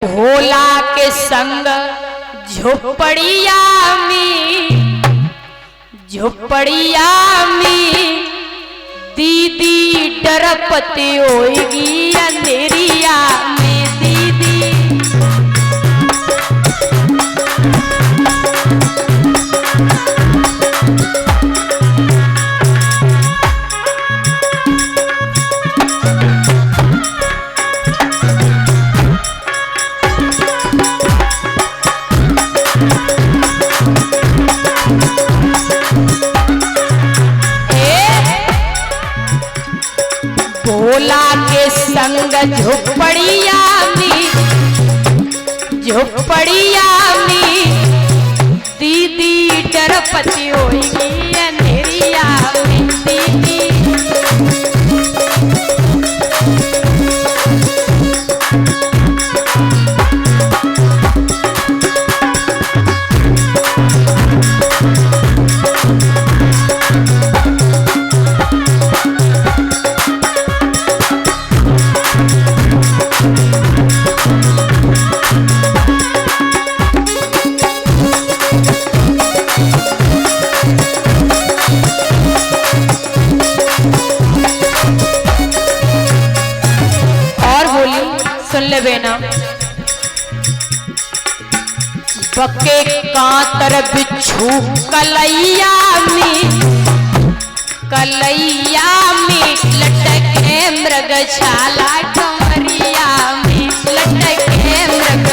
भोला के संग झोपड़िया में दीदी डरपति होएगी अंधेरिया में दीदी। भोला के संग झोपड़िया में दीदी डरपति होएगी अंधेरिया में दीदी। सुन ले बेना। बके कांतर बिच्छू कलैया में लटके मृगशाला कमरिया में लटके मृग।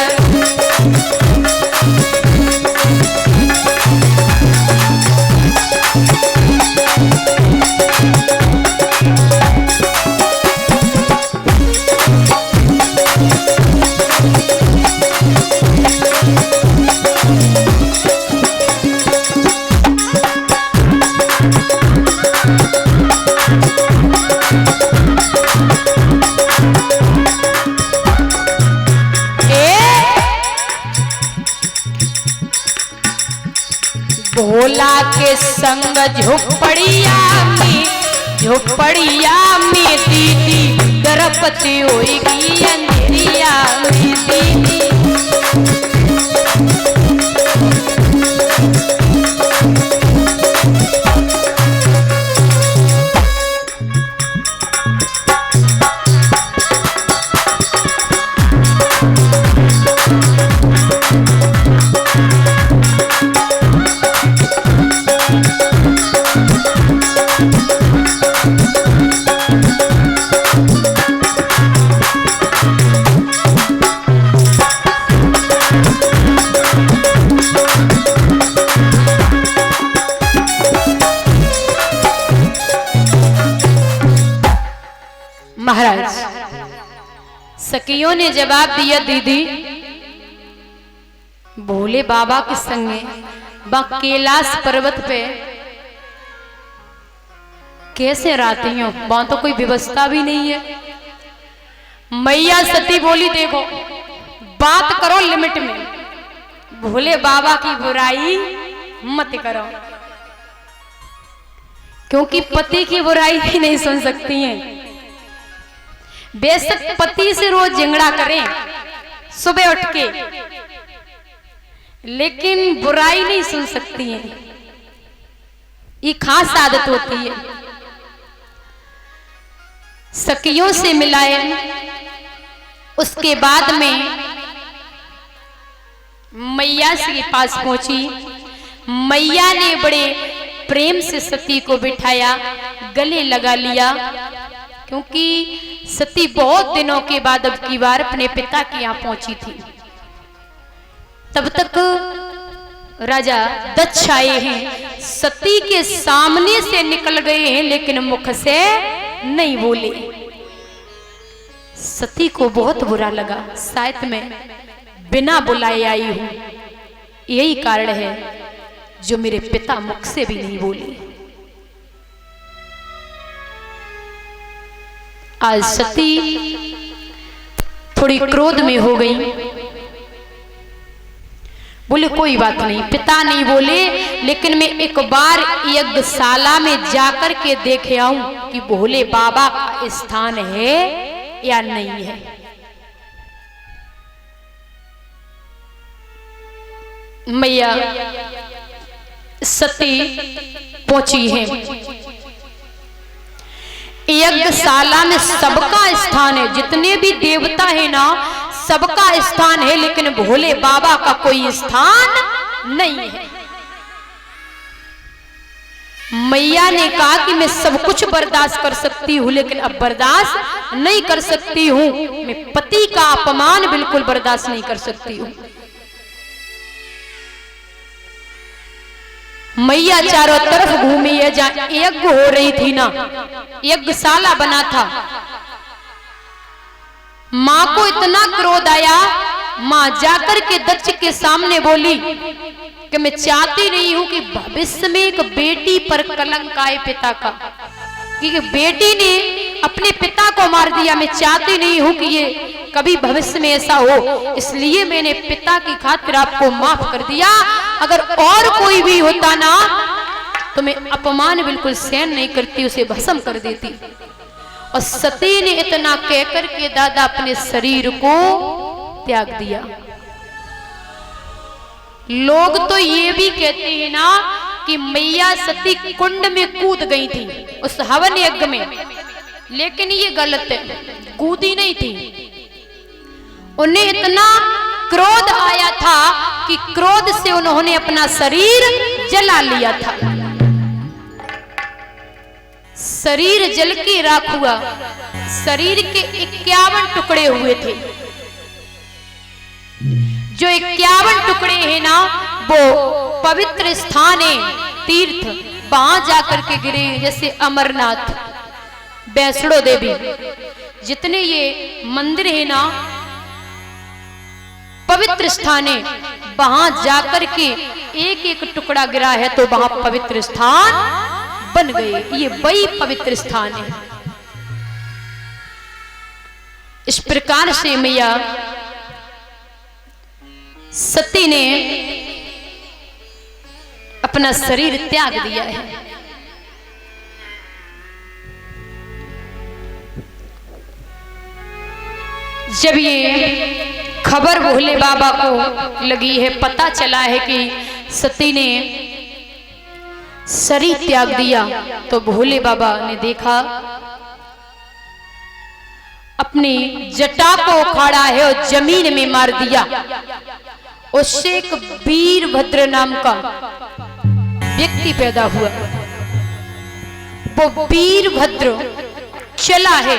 भोला के संग झोपड़िया में दीदी डरपति होएगी अंधेरिया में दीदी। महाराज सखियों ने जवाब दिया, दीदी भोले बाबा के संगे कैलाश पर्वत पे कैसे रहती हो, वहां तो कोई व्यवस्था भी नहीं है। मैया सती बोली, देखो बात करो लिमिट में, भोले बाबा की बुराई मत करो, क्योंकि पति की बुराई ही नहीं सुन सकती हैं। बेशक पति से रोज झगड़ा करें सुबह उठ के, लेकिन बुराई नहीं सुन सकती हैं, ये खास आदत होती है। सखियों से मिलाए, उसके बाद में मैया के पास पहुंची। मैया ने बड़े प्रेम से सती को बिठाया, गले लगा लिया, क्योंकि सती बहुत दिनों के बाद अब की बार अपने पिता के यहाँ पहुंची थी। तब तक राजा दक्ष आए हैं, सती के सामने से निकल गए हैं, लेकिन मुख से नहीं बोले। सती को बहुत बुरा लगा, शायद मैं बिना बुलाए आई हूं, यही कारण है जो मेरे पिता मुख से भी नहीं बोले। आज सती थोड़ी क्रोध में हो गई, बोले कोई बात नहीं, पिता नहीं बोले, लेकिन मैं एक बार यज्ञशाला में जाकर के देख आऊं कि भोले बाबा का स्थान है या नहीं है। मैया सती पहुंची है। यज्ञशाला में सबका स्थान है, जितने भी देवता है ना सबका स्थान है, लेकिन भोले बाबा का कोई स्थान नहीं है। मैया ने कहा कि मैं सब कुछ बर्दाश्त कर सकती हूँ, लेकिन अब बर्दाश्त नहीं कर सकती हूँ, मैं पति का अपमान बिल्कुल बर्दाश्त नहीं कर सकती हूँ। मैया चारों तरफ घूमी है, जहां यज्ञ हो रही थी ना, यज्ञशाला बना था। मां को इतना क्रोध आया, मां जाकर के दक्ष के सामने बोली कि मैं चाहती नहीं हूं कि भविष्य में एक बेटी पर कलंक आए पिता का, क्योंकि बेटी ने अपने पिता को मार दिया। मैं चाहती नहीं हूं कि ये कभी भविष्य में ऐसा हो, इसलिए मैंने पिता की खातिर आपको माफ कर दिया। अगर और कोई भी होता ना तो मैं अपमान बिल्कुल सहन नहीं करती, उसे भस्म कर देती। और सती ने इतना कहकर के दादा अपने शरीर को त्याग दिया। लोग तो ये भी कहते हैं ना कि मैया सती कुंड में कूद गई थी उस हवन यज्ञ में, लेकिन ये गलत है, कूदी नहीं थी। उन्हें इतना क्रोध आया था कि क्रोध से उन्होंने अपना शरीर जला लिया था। शरीर जल के राख हुआ। शरीर के 51 टुकड़े हुए थे। जो 51 टुकड़े हैं ना, वो पवित्र स्थान है, तीर्थ, वहां जाकर के गिरे। जैसे अमरनाथ, वैष्णो देवी, जितने ये मंदिर है ना पवित्र स्थान है, वहां जाकर के एक एक टुकड़ा गिरा है तो वहां पवित्र स्थान बन गए। ये वही पवित्र स्थान है। इस प्रकार से मैया सती ने अपना शरीर त्याग दिया है। जब ये खबर भोले बाबा को लगी है, पता चला है कि सती ने शरीर त्याग दिया, तो भोले बाबा ने देखा, अपनी जटा को उखाड़ा है और जमीन में मार दिया। उससे एक वीरभद्र नाम का व्यक्ति पैदा हुआ। वो वीरभद्र चला है।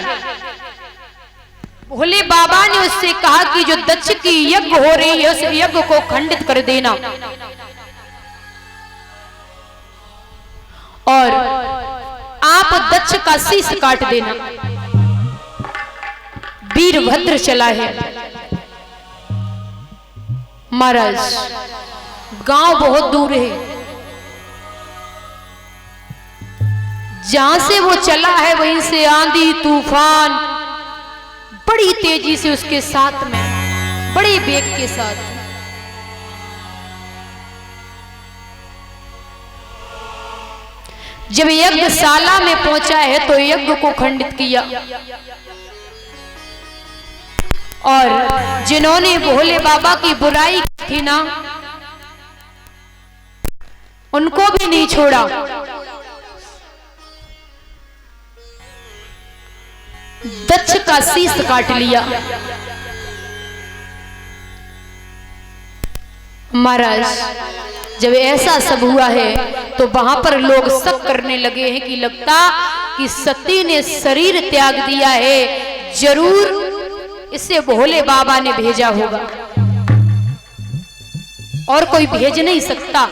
भोले बाबा ने उससे कहा कि जो दक्ष की यज्ञ हो रही है उस यज्ञ को खंडित कर देना और आप दक्ष का शीश काट देना। वीरभद्र चला है। महाराज गांव बहुत दूर है, जहां से वो चला है वहीं से आंधी तूफान बड़ी तेजी से उसके साथ में, बड़े वेग के साथ। जब यज्ञशाला में पहुंचा है तो यज्ञ को खंडित किया और जिन्होंने भोले बाबा की बुराई की थी ना, उनको भी नहीं छोड़ा। दक्ष का शीश काट लिया। महाराज जब ऐसा सब हुआ है तो वहां पर लोग शक करने लगे हैं कि लगता कि सती ने शरीर त्याग दिया है, जरूर इसे भोले बाबा ने भेजा होगा, और कोई भेज नहीं सकता।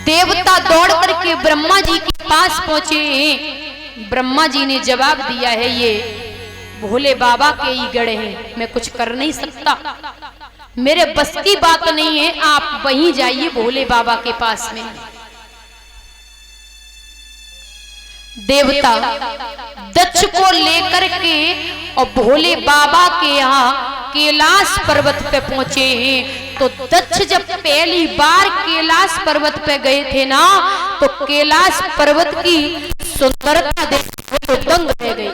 देवता दौड़ करके ब्रह्मा जी के पास पहुंचे हैं। ब्रह्मा जी ने जवाब दिया है, ये भोले बाबा के ही गढ़ हैं, मैं कुछ कर नहीं सकता, मेरे बस की बात नहीं है, आप वहीं जाइए भोले बाबा के पास में। देवता दक्ष को लेकर के और भोले बाबा के यहाँ कैलाश पर्वत पे पहुंचे हैं। तो दक्ष जब पहली बार कैलाश पर्वत पे गए थे ना, तो कैलाश पर्वत की सुंदरता देख तो दंग रह गई।